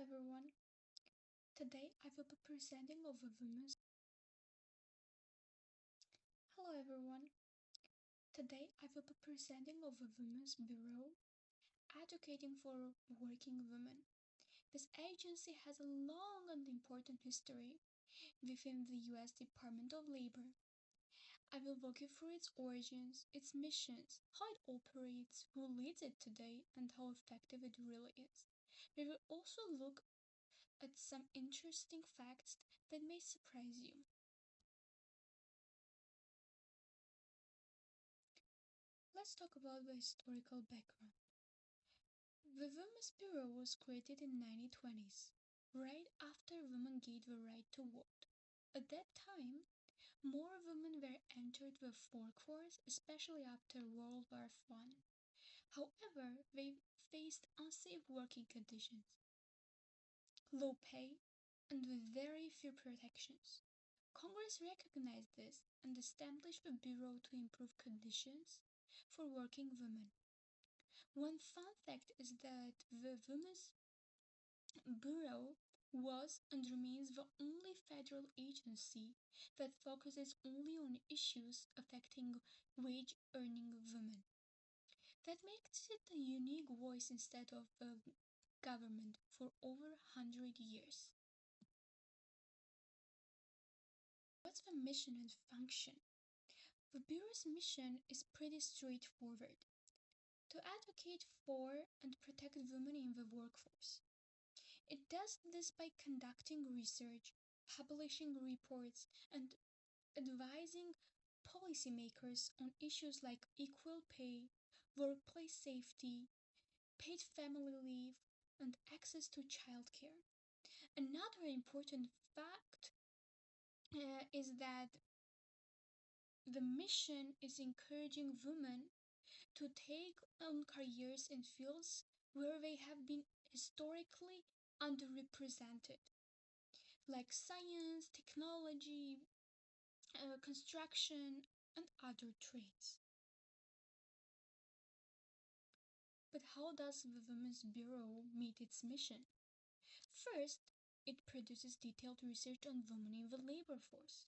everyone. Today I will be presenting over women's. Hello everyone. Today I will be presenting over Women's Bureau, advocating for working women. This agency has a long and important history within the US Department of Labor. I will walk you through its origins, its missions, how it operates, who leads it today, and how effective it really is. We will also look at some interesting facts that may surprise you. Let's talk about the historical background. The Women's Bureau was created in 1920s, right after women gained the right to vote. At that time, more women were entered the workforce, especially after World War I. However, they faced unsafe working conditions, low pay, and with very few protections. Congress recognized this and established the Bureau to improve conditions for working women. One fun fact is that the Women's Bureau was and remains the only federal agency that focuses only on issues affecting wage earning women. That makes it a unique voice instead of the government for over 100 years. What's the mission and function? The Bureau's mission is pretty straightforward: to advocate for and protect women in the workforce. It does this by conducting research, publishing reports, and advising policymakers on issues like equal pay, workplace safety, paid family leave, and access to childcare. Another important fact is that the mission is encouraging women to take on careers in fields where they have been historically underrepresented, like science, technology, construction, and other trades. But how does the Women's Bureau meet its mission? First, it produces detailed research on women in the labor force.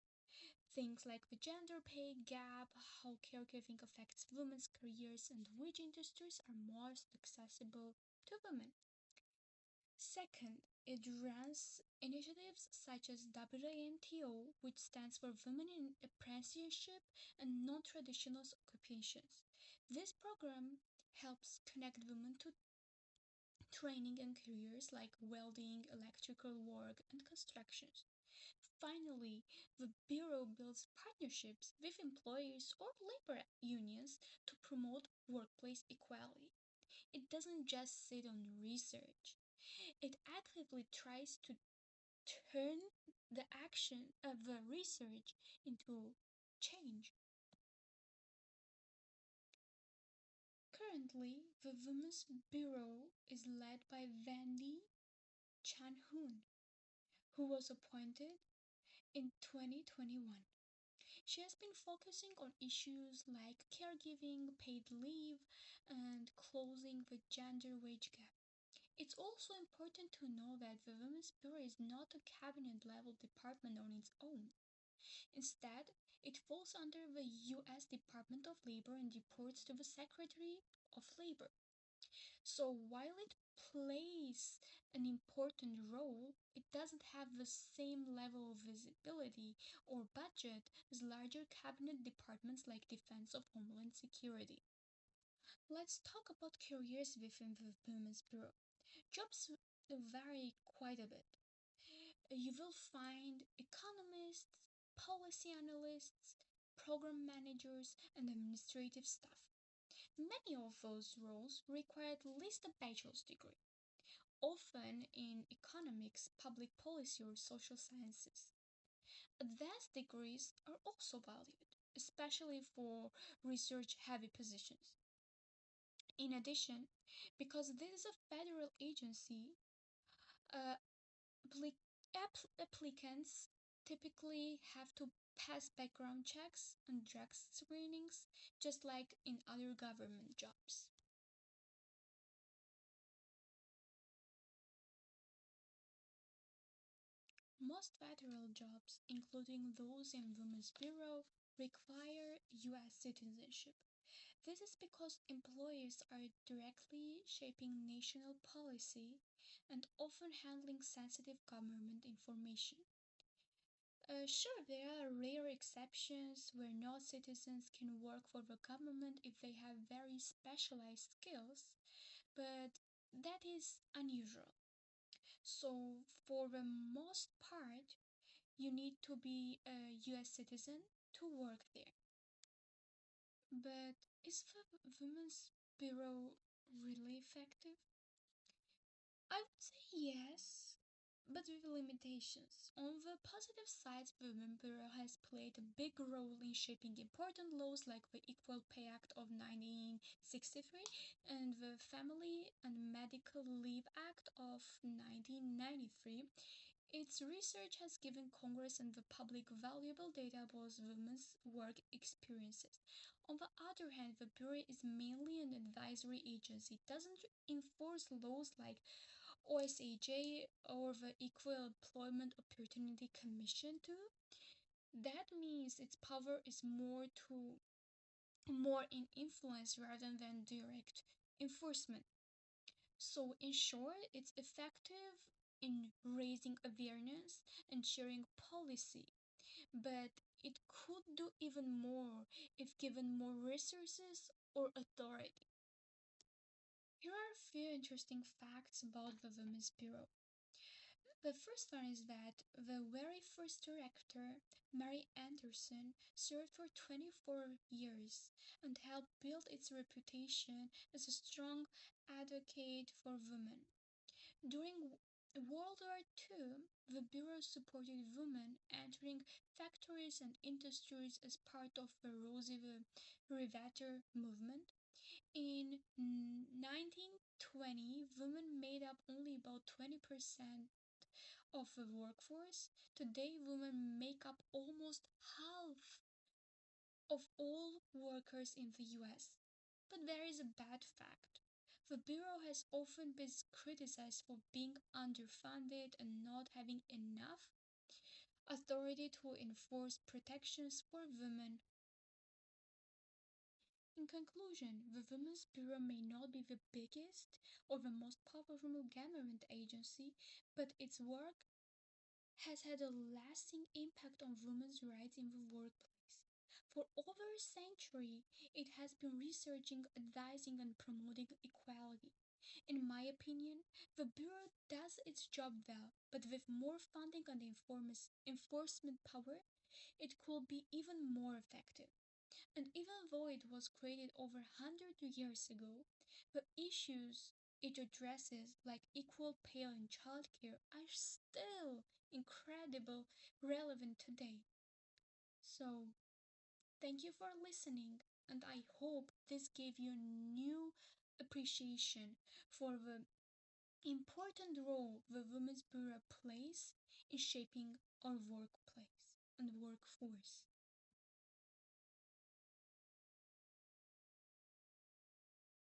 Things like the gender pay gap, how caregiving affects women's careers, and which industries are most accessible to women. Second, it runs initiatives such as WANTO, which stands for Women in Apprenticeship and Non-Traditional Occupations. This program helps connect women to training and careers like welding, electrical work, and construction. Finally, the Bureau builds partnerships with employers or labor unions to promote workplace equality. It doesn't just sit on research, it actively tries to turn the action of the research into change. Currently, the Women's Bureau is led by Wendy Chan Hoon, who was appointed in 2021. She has been focusing on issues like caregiving, paid leave, and closing the gender wage gap. It's also important to know that the Women's Bureau is not a cabinet level department on its own. Instead, it falls under the US Department of Labor and reports to the Secretary of Labor. So while it plays an important role, it doesn't have the same level of visibility or budget as larger cabinet departments like Defense of Homeland Security. Let's talk about careers within the Women's Bureau. Jobs vary quite a bit. You will find economists, policy analysts, program managers, and administrative staff. Many of those roles require at least a bachelor's degree, often in economics, public policy, or social sciences. Advanced degrees are also valued, especially for research heavy positions. In addition, because this is a federal agency, uh, applicants typically have to pass background checks and drug screenings, just like in other government jobs. Most federal jobs, including those in Women's Bureau, require U.S. citizenship. This is because employers are directly shaping national policy and often handling sensitive government information. Sure, there are rare exceptions where non citizens can work for the government if they have very specialized skills, but that is unusual. So, for the most part, you need to be a US citizen to work there. But is the Women's Bureau really effective? I would say yes, but with limitations. On the positive side, the Women's Bureau has played a big role in shaping important laws like the Equal Pay Act of 1963 and the Family and Medical Leave Act of 1993. Its research has given Congress and the public valuable data about women's work experiences. On the other hand, the Bureau is mainly an advisory agency. It doesn't enforce laws like OSAJ or the Equal Employment Opportunity Commission too. That means its power is more in influence rather than direct enforcement. So, in short, it's effective in raising awareness and sharing policy, but it could do even more if given more resources or authority. Here are a few interesting facts about the Women's Bureau. The first one is that the very first director, Mary Anderson, served for 24 years and helped build its reputation as a strong advocate for women. During World War II, the Bureau supported women entering factories and industries as part of the Rosie the Riveter movement. In 1920, women made up only about 20% of the workforce. Today, women make up almost half of all workers in the US. But there is a bad fact. The Bureau has often been criticized for being underfunded and not having enough authority to enforce protections for women. In conclusion, the Women's Bureau may not be the biggest or the most powerful government agency, but its work has had a lasting impact on women's rights in the workplace. For over a century, it has been researching, advising, and promoting equality. In my opinion, the Bureau does its job well, but with more funding and enforcement power, it could be even more effective. And even though it was created over 100 years ago, the issues it addresses, like equal pay and childcare, are still incredible relevant today. So, thank you for listening, and I hope this gave you a new appreciation for the important role the Women's Bureau plays in shaping our workplace and workforce.